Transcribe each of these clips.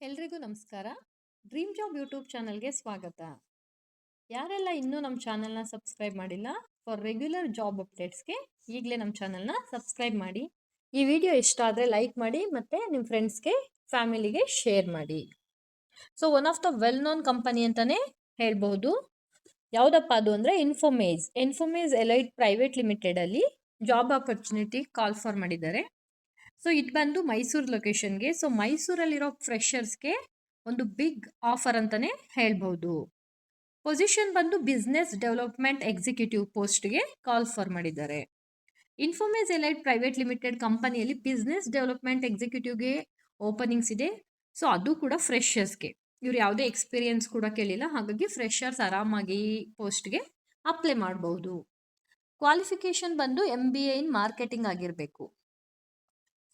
ಎಲ್ರಿಗೂ ನಮಸ್ಕಾರ. Dream job YouTube ಚಾನಲ್ಗೆ ಸ್ವಾಗತ. ಯಾರೆಲ್ಲ ಇನ್ನೂ ನಮ್ಮ ಚಾನಲ್ನ ಸಬ್ಸ್ಕ್ರೈಬ್ ಮಾಡಿಲ್ಲ, ಫಾರ್ ರೆಗ್ಯುಲರ್ ಜಾಬ್ ಅಪ್ಡೇಟ್ಸ್ಗೆ ಈಗಲೇ ನಮ್ಮ ಚಾನಲ್ನ ಸಬ್ಸ್ಕ್ರೈಬ್ ಮಾಡಿ. ಈ ವಿಡಿಯೋ ಇಷ್ಟ ಆದರೆ ಲೈಕ್ ಮಾಡಿ ಮತ್ತು ನಿಮ್ಮ ಫ್ರೆಂಡ್ಸ್ಗೆ ಫ್ಯಾಮಿಲಿಗೆ ಶೇರ್ ಮಾಡಿ. So one of the well known company ಅಂತಲೇ ಹೇಳ್ಬೋದು. ಯಾವುದಪ್ಪ ಅದು ಅಂದರೆ ಇನ್ಫೋಮೇಜ್ ಎಲೈಟ್ ಪ್ರೈವೇಟ್ ಲಿಮಿಟೆಡಲ್ಲಿ ಜಾಬ್ ಆಪರ್ಚುನಿಟಿ ಕಾಲ್ ಫಾರ್ ಮಾಡಿದ್ದಾರೆ. ಸೊ ಇದು ಬಂದು ಮೈಸೂರು ಲೊಕೇಶನ್ಗೆ. ಸೊ ಮೈಸೂರಲ್ಲಿರೋ ಫ್ರೆಷರ್ಸ್ಗೆ ಒಂದು ಬಿಗ್ ಆಫರ್ ಅಂತಲೇ ಹೇಳ್ಬೋದು. ಪೊಸಿಷನ್ ಬಂದು ಬಿಸ್ನೆಸ್ ಡೆವಲಪ್ಮೆಂಟ್ ಎಕ್ಸಿಕ್ಯೂಟಿವ್ ಪೋಸ್ಟ್ಗೆ ಕಾಲ್ ಫಾರ್ ಮಾಡಿದ್ದಾರೆ. ಇನ್ಫೋಮೇಜ್ ಎಲೈಟ್ ಪ್ರೈವೇಟ್ ಲಿಮಿಟೆಡ್ ಕಂಪನಿಯಲ್ಲಿ ಬಿಸ್ನೆಸ್ ಡೆವಲಪ್ಮೆಂಟ್ ಎಕ್ಸಿಕ್ಯೂಟಿವ್ಗೆ ಓಪನಿಂಗ್ಸ್ ಇದೆ. ಸೊ ಅದು ಕೂಡ ಫ್ರೆಷರ್ಸ್ಗೆ. ಇವ್ರು ಯಾವುದೇ ಎಕ್ಸ್ಪೀರಿಯನ್ಸ್ ಕೂಡ ಕೇಳಿಲ್ಲ, ಹಾಗಾಗಿ ಫ್ರೆಷರ್ಸ್ ಆರಾಮಾಗಿ ಪೋಸ್ಟ್ಗೆ ಅಪ್ಲೈ ಮಾಡಬಹುದು. ಕ್ವಾಲಿಫಿಕೇಶನ್ ಬಂದು MBA ಇನ್ ಮಾರ್ಕೆಟಿಂಗ್ ಆಗಿರಬೇಕು.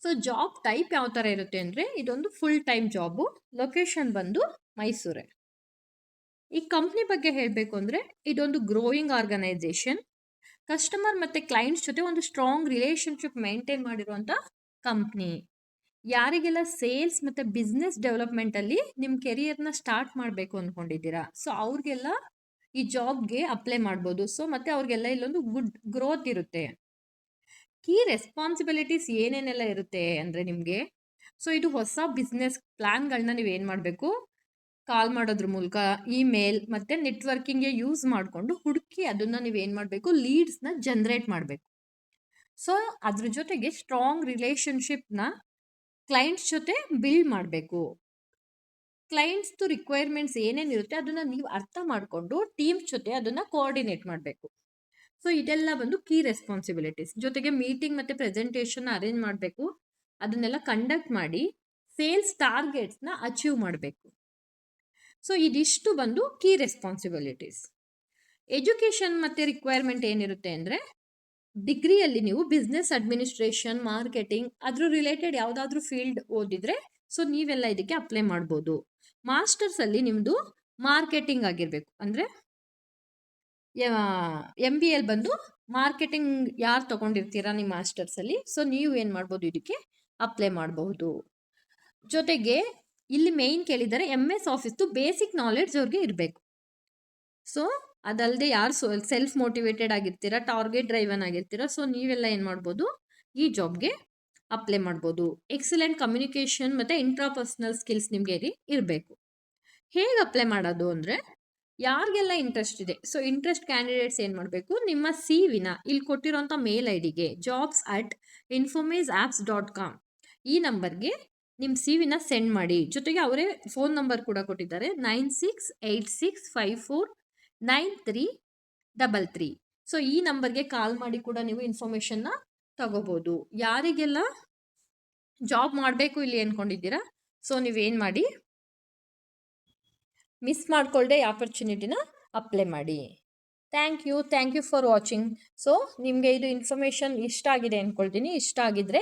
ಸೊ ಜಾಬ್ ಟೈಪ್ ಯಾವ ಥರ ಇರುತ್ತೆ ಅಂದರೆ ಇದೊಂದು ಫುಲ್ ಟೈಮ್ ಜಾಬು. ಲೊಕೇಶನ್ ಬಂದು ಮೈಸೂರೇ. ಈ ಕಂಪ್ನಿ ಬಗ್ಗೆ ಹೇಳಬೇಕು ಅಂದರೆ ಇದೊಂದು ಗ್ರೋಯಿಂಗ್ ಆರ್ಗನೈಸೇಷನ್. ಕಸ್ಟಮರ್ ಮತ್ತು ಕ್ಲೈಂಟ್ಸ್ ಜೊತೆ ಒಂದು ಸ್ಟ್ರಾಂಗ್ ರಿಲೇಷನ್ಶಿಪ್ ಮೇಂಟೈನ್ ಮಾಡಿರುವಂಥ ಕಂಪ್ನಿ. ಯಾರಿಗೆಲ್ಲ ಸೇಲ್ಸ್ ಮತ್ತು ಬಿಸ್ನೆಸ್ ಡೆವಲಪ್ಮೆಂಟಲ್ಲಿ ನಿಮ್ಮ ಕೆರಿಯರ್ನ ಸ್ಟಾರ್ಟ್ ಮಾಡಬೇಕು ಅಂದ್ಕೊಂಡಿದ್ದೀರಾ, ಸೊ ಅವ್ರಿಗೆಲ್ಲ ಈ ಜಾಬ್ಗೆ ಅಪ್ಲೈ ಮಾಡ್ಬೋದು. ಸೊ ಮತ್ತು ಅವ್ರಿಗೆಲ್ಲ ಇಲ್ಲೊಂದು ಗುಡ್ ಗ್ರೋತ್ ಇರುತ್ತೆ. ಕೀ ರೆಸ್ಪಾನ್ಸಿಬಿಲಿಟೀಸ್ ಏನೇನೆಲ್ಲ ಇರುತ್ತೆ ಅಂದರೆ ನಿಮಗೆ, ಸೊ ಇದು ಹೊಸ ಬಿಸ್ನೆಸ್ ಪ್ಲ್ಯಾನ್ಗಳನ್ನ ನೀವೇನು ಮಾಡಬೇಕು, ಕಾಲ್ ಮಾಡೋದ್ರ ಮೂಲಕ, ಇಮೇಲ್ ಮತ್ತು ನೆಟ್ವರ್ಕಿಂಗ್ಗೆ ಯೂಸ್ ಮಾಡಿಕೊಂಡು ಹುಡುಕಿ ಅದನ್ನು ನೀವೇನು ಮಾಡಬೇಕು, ಲೀಡ್ಸ್ನ ಜನ್ರೇಟ್ ಮಾಡಬೇಕು. ಸೊ ಅದ್ರ ಜೊತೆಗೆ ಸ್ಟ್ರಾಂಗ್ ರಿಲೇಷನ್ಶಿಪ್ನ ಕ್ಲೈಂಟ್ಸ್ ಜೊತೆ ಬಿಲ್ಡ್ ಮಾಡಬೇಕು. ಕ್ಲೈಂಟ್ಸ್ದು ರಿಕ್ವೈರ್ಮೆಂಟ್ಸ್ ಏನೇನಿರುತ್ತೆ ಅದನ್ನು ನೀವು ಅರ್ಥ ಮಾಡಿಕೊಂಡು ಟೀಮ್ಸ್ ಜೊತೆ ಅದನ್ನು ಕೋಆರ್ಡಿನೇಟ್ ಮಾಡಬೇಕು. ಸೊ ಇದೆಲ್ಲ ಬಂದು ಕೀ ರೆಸ್ಪಾನ್ಸಿಬಿಲಿಟೀಸ್. ಜೊತೆಗೆ ಮೀಟಿಂಗ್ ಮತ್ತು ಪ್ರೆಸೆಂಟೇಷನ್ ಅರೇಂಜ್ ಮಾಡಬೇಕು. ಅದನ್ನೆಲ್ಲ ಕಂಡಕ್ಟ್ ಮಾಡಿ ಸೇಲ್ಸ್ ಟಾರ್ಗೆಟ್ಸ್ನ ಅಚೀವ್ ಮಾಡಬೇಕು. ಸೊ ಇದಿಷ್ಟು ಬಂದು ಕೀ ರೆಸ್ಪಾನ್ಸಿಬಿಲಿಟೀಸ್. ಎಜುಕೇಷನ್ ಮತ್ತು ರಿಕ್ವೈರ್ಮೆಂಟ್ ಏನಿರುತ್ತೆ ಅಂದರೆ ಡಿಗ್ರಿಯಲ್ಲಿ ನೀವು ಬಿಸ್ನೆಸ್ ಅಡ್ಮಿನಿಸ್ಟ್ರೇಷನ್, ಮಾರ್ಕೆಟಿಂಗ್ ಅದ್ರ ರಿಲೇಟೆಡ್ ಯಾವುದಾದ್ರೂ ಫೀಲ್ಡ್ ಓದಿದರೆ ಸೊ ನೀವೆಲ್ಲ ಇದಕ್ಕೆ ಅಪ್ಲೈ ಮಾಡ್ಬೋದು. ಮಾಸ್ಟರ್ಸಲ್ಲಿ ನಿಮ್ಮದು ಮಾರ್ಕೆಟಿಂಗ್ ಆಗಿರಬೇಕು. ಅಂದರೆ MBA ಬಂದು ಮಾರ್ಕೆಟಿಂಗ್ ಯಾರು ತೊಗೊಂಡಿರ್ತೀರಾ ನಿಮ್ಮ ಮಾಸ್ಟರ್ಸಲ್ಲಿ, ಸೊ ನೀವು ಏನು ಮಾಡ್ಬೋದು, ಇದಕ್ಕೆ ಅಪ್ಲೈ ಮಾಡಬಹುದು. ಜೊತೆಗೆ ಇಲ್ಲಿ ಮೇಯ್ನ್ ಕೇಳಿದರೆ MS ಆಫೀಸ್ದು ಬೇಸಿಕ್ ನಾಲೆಡ್ಜ್ ಅವ್ರಿಗೆ ಇರಬೇಕು. ಸೊ ಅದಲ್ಲದೆ ಯಾರು ಸೆಲ್ಫ್ ಮೋಟಿವೇಟೆಡ್ ಆಗಿರ್ತೀರಾ, ಟಾರ್ಗೆಟ್ ಡ್ರೈವನ್ ಆಗಿರ್ತೀರಾ, ಸೊ ನೀವೆಲ್ಲ ಏನು ಮಾಡ್ಬೋದು, ಈ ಜಾಬ್ಗೆ ಅಪ್ಲೈ ಮಾಡ್ಬೋದು. ಎಕ್ಸಲೆಂಟ್ ಕಮ್ಯುನಿಕೇಷನ್ ಮತ್ತು ಇಂಟ್ರಾಪರ್ಸನಲ್ ಸ್ಕಿಲ್ಸ್ ನಿಮಗೆ ಇರಬೇಕು. ಹೇಗೆ ಅಪ್ಲೈ ಮಾಡೋದು ಅಂದರೆ ಯಾರಿಗೆಲ್ಲ ಇಂಟ್ರೆಸ್ಟ್ ಇದೆ, ಸೊ ಇಂಟ್ರೆಸ್ಟ್ ಕ್ಯಾಂಡಿಡೇಟ್ಸ್ ಏನು ಮಾಡಬೇಕು, ನಿಮ್ಮ CV-ನ ಇಲ್ಲಿ ಕೊಟ್ಟಿರೋಂಥ ಮೇಲ್ ID-ಗೆ jobs@infomageapps.com ಈ ನಂಬರ್ಗೆ ನಿಮ್ಮ CV-ನ ಸೆಂಡ್ ಮಾಡಿ. ಜೊತೆಗೆ ಅವರೇ ಫೋನ್ ನಂಬರ್ ಕೂಡ ಕೊಟ್ಟಿದ್ದಾರೆ, 9686549333. ಸೊ ಈ ನಂಬರ್ಗೆ ಕಾಲ್ ಮಾಡಿ ಕೂಡ ನೀವು ಇನ್ಫಾರ್ಮೇಷನ್ನ ತಗೋಬೋದು. ಯಾರಿಗೆಲ್ಲ ಜಾಬ್ ಮಾಡಬೇಕು ಇಲ್ಲಿ ಅಂದ್ಕೊಂಡಿದ್ದೀರಾ, ಸೊ ನೀವೇನು ಮಾಡಿ, ಮಿಸ್ ಮಾಡ್ಕೊಳ್ಳದೆ ಈ ಆಪರ್ಚುನಿಟಿನ ಅಪ್ಲೈ ಮಾಡಿ. Thank you for watching. So ನಿಮಗೆ ಇದು ಇನ್ಫಾರ್ಮೇಷನ್ ಇಷ್ಟ ಆಗಿದೆ ಅಂದ್ಕೊಳ್ತೀನಿ. ಇಷ್ಟ ಆಗಿದ್ದರೆ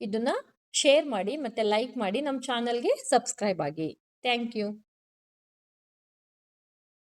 ಇದನ್ನು ಶೇರ್ ಮಾಡಿ ಮತ್ತು ಲೈಕ್ ಮಾಡಿ, ನಮ್ಮ ಚಾನಲ್ಗೆ ಸಬ್ಸ್ಕ್ರೈಬ್ ಆಗಿ. Thank you.